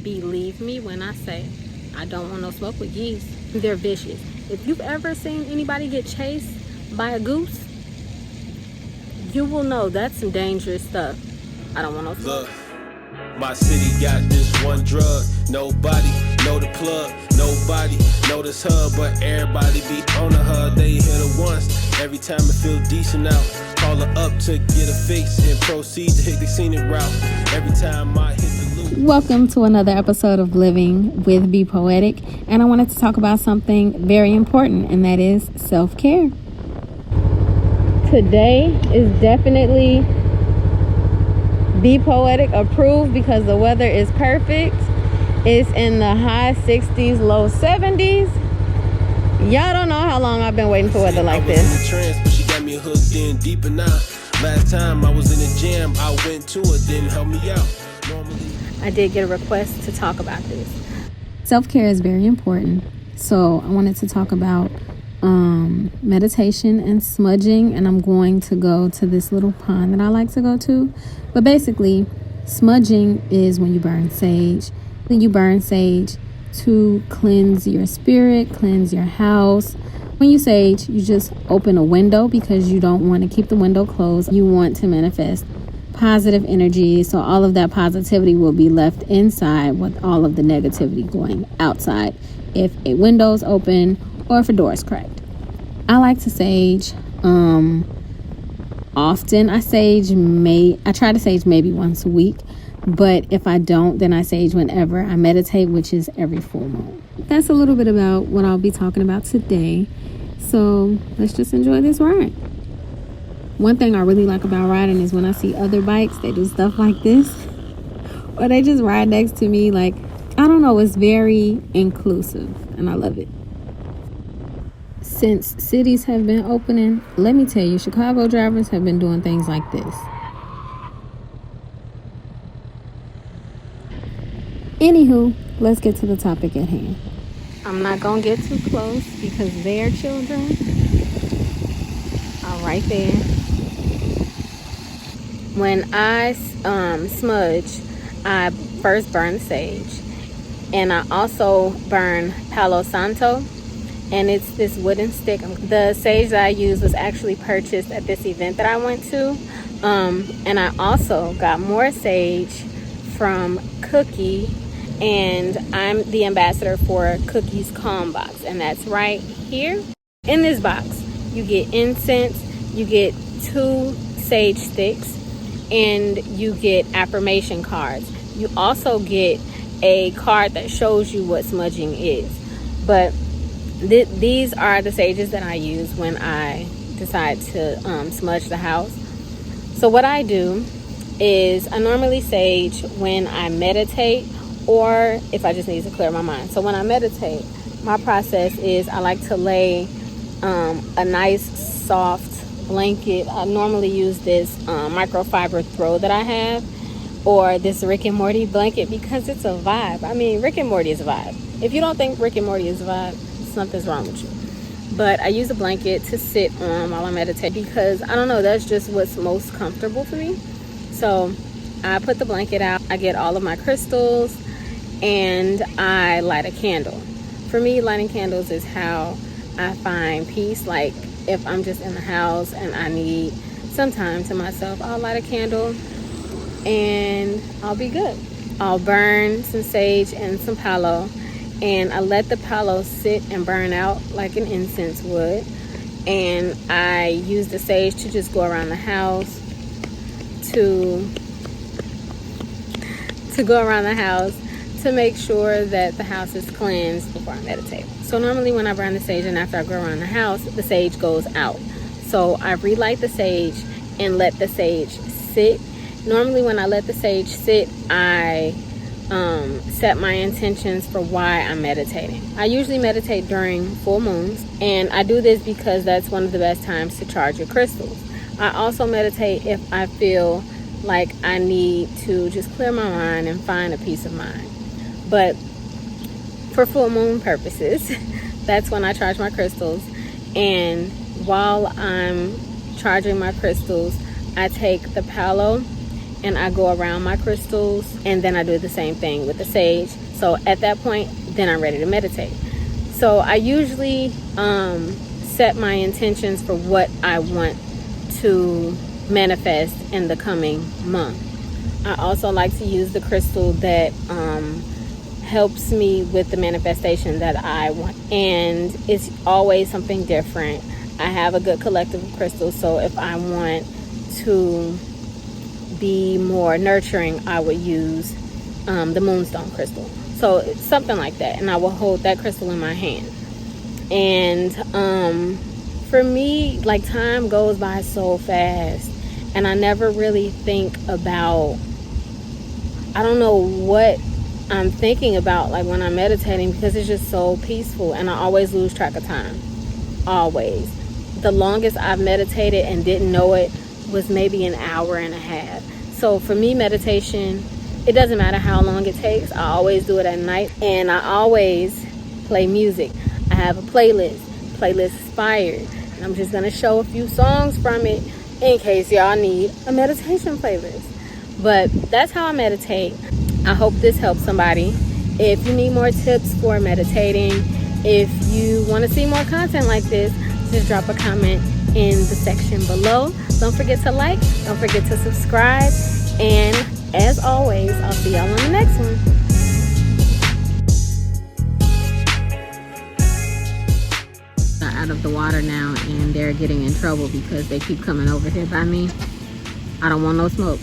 Believe me when I say I don't want no smoke with geese. They're vicious. If you've ever seen anybody get chased by a goose, you will know that's some dangerous stuff. I don't want no smoke. Look, my city got this one drug. Nobody know the plug. Nobody know this hub, but everybody be on the hub. They hit her once. Every time it feel decent out. Call her up to get a fix and proceed to hit the scenic route. Every time I hit the loop. Welcome to another episode of Living with B.Poetique, and I wanted to talk about something very important, and that is self-care. Today is definitely B.Poetique approved because the weather is perfect. It's in the high 60s, low 70s. Y'all don't know how long I've been waiting for weather like this. I was in the trance, but she got me hooked in deeper now. Last time I was in the gym, I went to her, didn't help me out. Normally, I did get a request to talk about this. Self-care is very important. So I wanted to talk about meditation and smudging, and I'm going to go to this little pond that I like to go to. But basically, smudging is when you burn sage. When you burn sage to cleanse your spirit, cleanse your house. When you sage, you just open a window because you don't want to keep the window closed. You want to manifest positive energy, so all of that positivity will be left inside with all of the negativity going outside if a window's open or if a door is cracked. I like to sage often. I try to sage maybe once a week, but if I don't, then I sage whenever I meditate, which is every full moon. That's a little bit about what I'll be talking about today. So let's just enjoy this ride. One thing I really like about riding is when I see other bikes, they do stuff like this, or they just ride next to me. Like, I don't know, it's very inclusive and I love it. Since cities have been opening, let me tell you, Chicago drivers have been doing things like this. Anywho, let's get to the topic at hand. I'm not going to get too close because their children are right there. When I smudge, I first burn sage. And I also burn Palo Santo. And it's this wooden stick. The sage that I used was actually purchased at this event that I went to. And I also got more sage from Kookie. And I'm the ambassador for Kookie's Kalm box. And that's right here. In this box, you get incense, you get 2 sage sticks, and you get affirmation cards. You also get a card that shows you what smudging is. But these are the sages that I use when I decide to smudge the house. So what I do is I normally sage when I meditate or if I just need to clear my mind. So when I meditate, my process is I like to lay a nice soft blanket. I normally use this microfiber throw that I have, or this Rick and Morty blanket, because it's a vibe. I mean, Rick and Morty is a vibe. If you don't think Rick and Morty is a vibe, something's wrong with you. But I use a blanket to sit on while I meditate because, I don't know, that's just what's most comfortable for me. So I put the blanket out, I get all of my crystals, and I light a candle. For me, lighting candles is how I find peace. Like, if I'm just in the house and I need some time to myself, I'll light a candle and I'll be good. I'll burn some sage and some palo, and I let the palo sit and burn out like an incense would. And I use the sage to just go around the house to make sure that the house is cleansed before I meditate. So normally when I burn the sage and after I go around the house, the sage goes out. So I relight the sage and let the sage sit. Normally when I let the sage sit, I set my intentions for why I'm meditating. I usually meditate during full moons, and I do this because that's one of the best times to charge your crystals. I also meditate if I feel like I need to just clear my mind and find a peace of mind. But for full moon purposes, that's when I charge my crystals. And while I'm charging my crystals, I take the palo and I go around my crystals, and then I do the same thing with the sage. So at that point, then I'm ready to meditate. So I usually set my intentions for what I want to manifest in the coming month. I also like to use the crystal that helps me with the manifestation that I want, and it's always something different. I have a good collective of crystals, so if I want to be more nurturing, I would use the moonstone crystal. So it's something like that, and I will hold that crystal in my hand. And for me, like, time goes by so fast, and I never really think about, I don't know what I'm thinking about, like, when I'm meditating, because it's just so peaceful, and I always lose track of time. Always. The longest I've meditated and didn't know it was maybe an hour and a half. So for me, meditation, it doesn't matter how long it takes. I always do it at night, and I always play music. I have a playlist Inspired, and I'm just going to show a few songs from it in case y'all need a meditation playlist. But that's how I meditate. I hope this helps somebody. If you need more tips for meditating, if you want to see more content like this, just drop a comment in the section below. Don't forget to like, don't forget to subscribe, and as always, I'll see y'all on the next one. Out of the water now, and they're getting in trouble because they keep coming over here by me. I don't want no smoke.